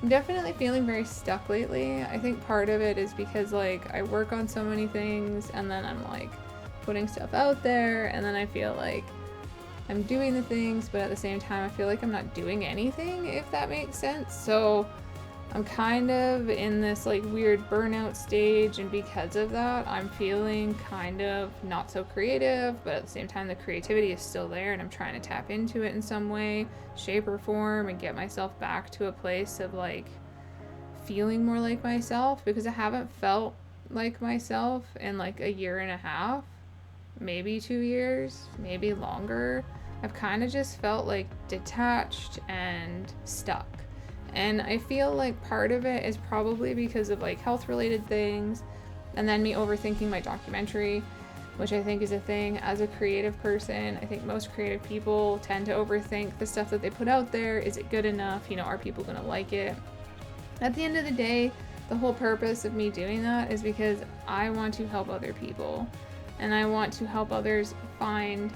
I'm definitely feeling very stuck lately. I think part of it is because like I work on so many things and then I'm like putting stuff out there and then I feel like I'm doing the things, but at the same time I feel like I'm not doing anything, if that makes sense. So I'm kind of in this like weird burnout stage, and because of that, I'm feeling kind of not so creative, but at the same time, the creativity is still there, and I'm trying to tap into it in some way, shape, or form, and get myself back to a place of like feeling more like myself, because I haven't felt like myself in like a year and a half, maybe 2 years, maybe longer. I've kind of just felt like detached and stuck. And I feel like part of it is probably because of like health related things and then me overthinking my documentary, which I think is a thing as a creative person. I think most creative people tend to overthink the stuff that they put out there. Is it good enough? You know, are people going to like it? At the end of the day, the whole purpose of me doing that is because I want to help other people and I want to help others find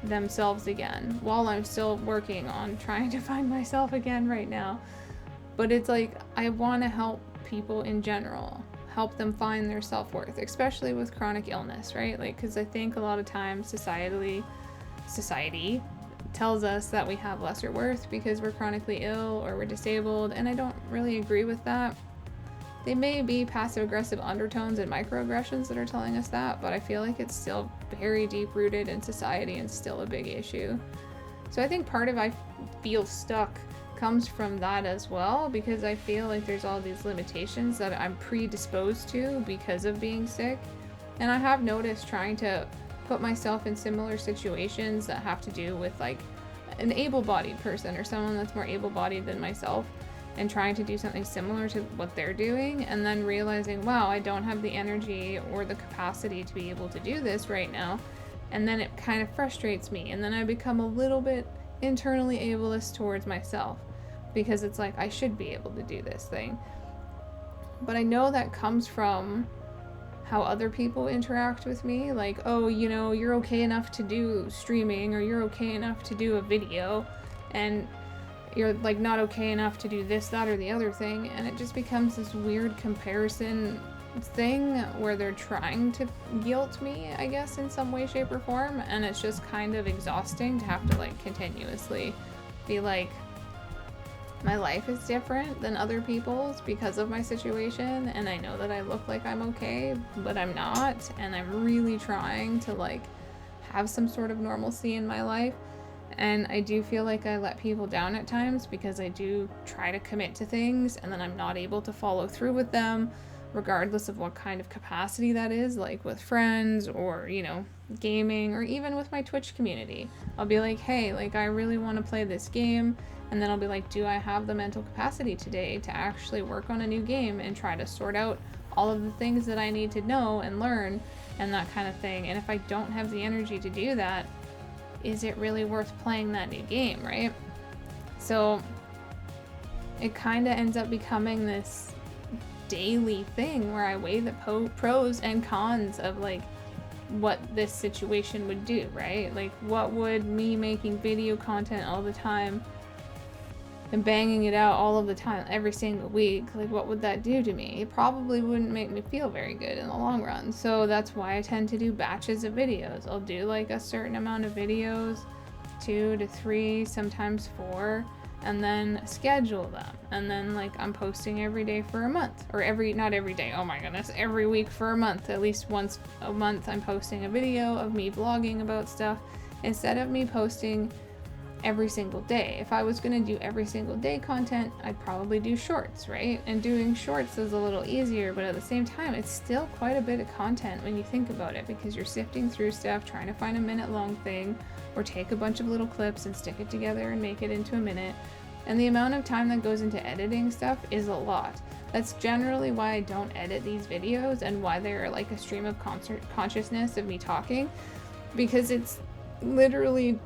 themselves again while I'm still working on trying to find myself again right now. But it's like I want to help people in general, help them find their self-worth, especially with chronic illness, right? Like, because I think a lot of times society tells us that we have lesser worth because we're chronically ill or we're disabled, and I don't really agree with that. They may be passive aggressive undertones and microaggressions that are telling us that, but I feel like it's still very deep rooted in society and still a big issue. So I think part of I feel stuck comes from that as well, because I feel like there's all these limitations that I'm predisposed to because of being sick. And I have noticed trying to put myself in similar situations that have to do with like an able-bodied person or someone that's more able-bodied than myself, and trying to do something similar to what they're doing, and then realizing, wow, I don't have the energy or the capacity to be able to do this right now. And then it kind of frustrates me, and then I become a little bit internally ableist towards myself, because it's like I should be able to do this thing. But I know that comes from how other people interact with me, like, oh, you know, you're okay enough to do streaming, or you're okay enough to do a video, and you're like not okay enough to do this, that, or the other thing. And it just becomes this weird comparison thing where they're trying to guilt me, I guess, in some way, shape, or form. And it's just kind of exhausting to have to like continuously be like, my life is different than other people's because of my situation, and I know that I look like I'm okay, but I'm not, and I'm really trying to like have some sort of normalcy in my life. And I do feel like I let people down at times because I do try to commit to things and then I'm not able to follow through with them, regardless of what kind of capacity that is, like with friends or, you know, gaming, or even with my Twitch community. I'll be like, hey, like I really want to play this game, and then I'll be like, do I have the mental capacity today to actually work on a new game and try to sort out all of the things that I need to know and learn and that kind of thing. And if I don't have the energy to do that, is it really worth playing that new game, right? So it kind of ends up becoming this daily thing where I weigh the pros and cons of like what this situation would do, right? Like, what would me making video content all the time and banging it out all of the time, every single week, like what would that do to me? It probably wouldn't make me feel very good in the long run. So that's why I tend to do batches of videos. I'll do like a certain amount of videos, 2 to 3, sometimes 4, and then schedule them. And then like I'm posting every day for a month, or not every day, oh my goodness, every week for a month. At least once a month I'm posting a video of me vlogging about stuff, instead of me posting every single day. If I was going to do every single day content, I'd probably do shorts, right? And doing shorts is a little easier, but at the same time, it's still quite a bit of content when you think about it, because you're sifting through stuff, trying to find a minute-long thing, or take a bunch of little clips and stick it together and make it into a minute. And the amount of time that goes into editing stuff is a lot. That's generally why I don't edit these videos and why they're like a stream of consciousness of me talking, because it's literally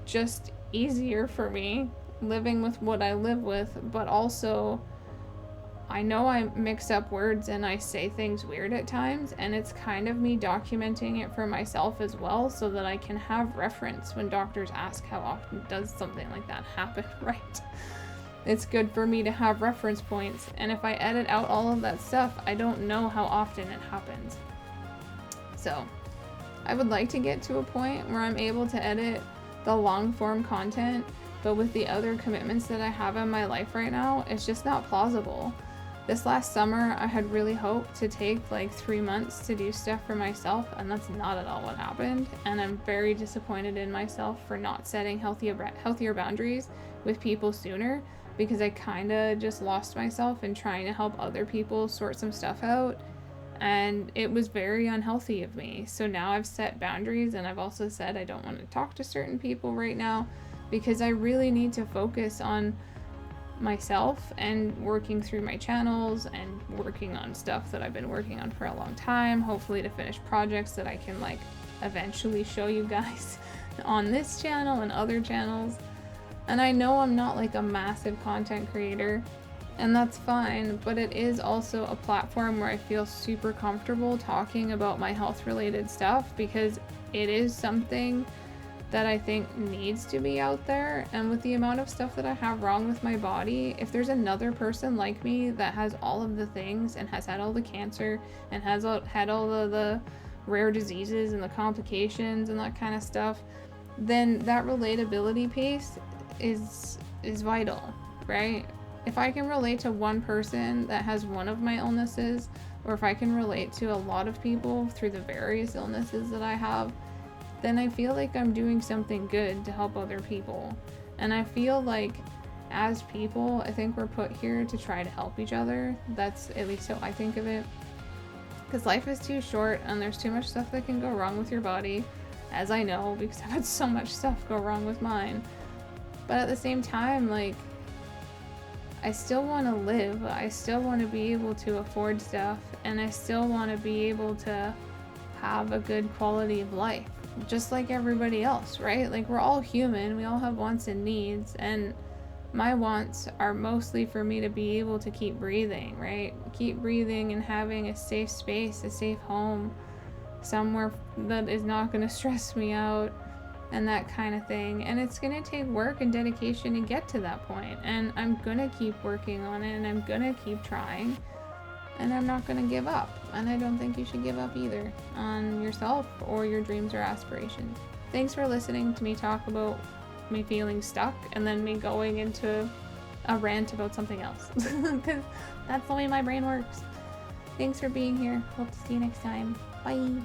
just easier for me living with what I live with. But also I know I mix up words and I say things weird at times, and it's kind of me documenting it for myself as well, so that I can have reference when doctors ask how often does something like that happen, right? It's good for me to have reference points. And if I edit out all of that stuff, I don't know how often it happens. So I would like to get to a point where I'm able to edit the long form content, but with the other commitments that I have in my life right now, it's just not plausible. This last summer, I had really hoped to take like 3 months to do stuff for myself, and that's not at all what happened. And I'm very disappointed in myself for not setting healthier boundaries with people sooner, because I kind of just lost myself in trying to help other people sort some stuff out. And it was very unhealthy of me. So now I've set boundaries, and I've also said I don't want to talk to certain people right now because I really need to focus on myself and working through my channels and working on stuff that I've been working on for a long time, hopefully to finish projects that I can like eventually show you guys on this channel and other channels. And I know I'm not like a massive content creator, and that's fine, but it is also a platform where I feel super comfortable talking about my health related stuff because it is something that I think needs to be out there. And with the amount of stuff that I have wrong with my body, if there's another person like me that has all of the things and has had all the cancer and has had all of the rare diseases and the complications and that kind of stuff, then that relatability piece is vital, right? If I can relate to one person that has one of my illnesses, or if I can relate to a lot of people through the various illnesses that I have, then I feel like I'm doing something good to help other people. And I feel like as people, I think we're put here to try to help each other. That's at least how I think of it. Because life is too short and there's too much stuff that can go wrong with your body, as I know because I've had so much stuff go wrong with mine. But at the same time, like, I still want to live. I still want to be able to afford stuff, and I still want to be able to have a good quality of life, just like everybody else, right? Like, we're all human, we all have wants and needs, and my wants are mostly for me to be able to keep breathing, right? Keep breathing and having a safe space, a safe home, somewhere that is not going to stress me out, and that kind of thing. And it's going to take work and dedication to get to that point, and I'm going to keep working on it, and I'm going to keep trying, and I'm not going to give up. And I don't think you should give up either on yourself or your dreams or aspirations. Thanks for listening to me talk about me feeling stuck and then me going into a rant about something else, because that's the way my brain works. Thanks for being here. Hope to see you next time. Bye.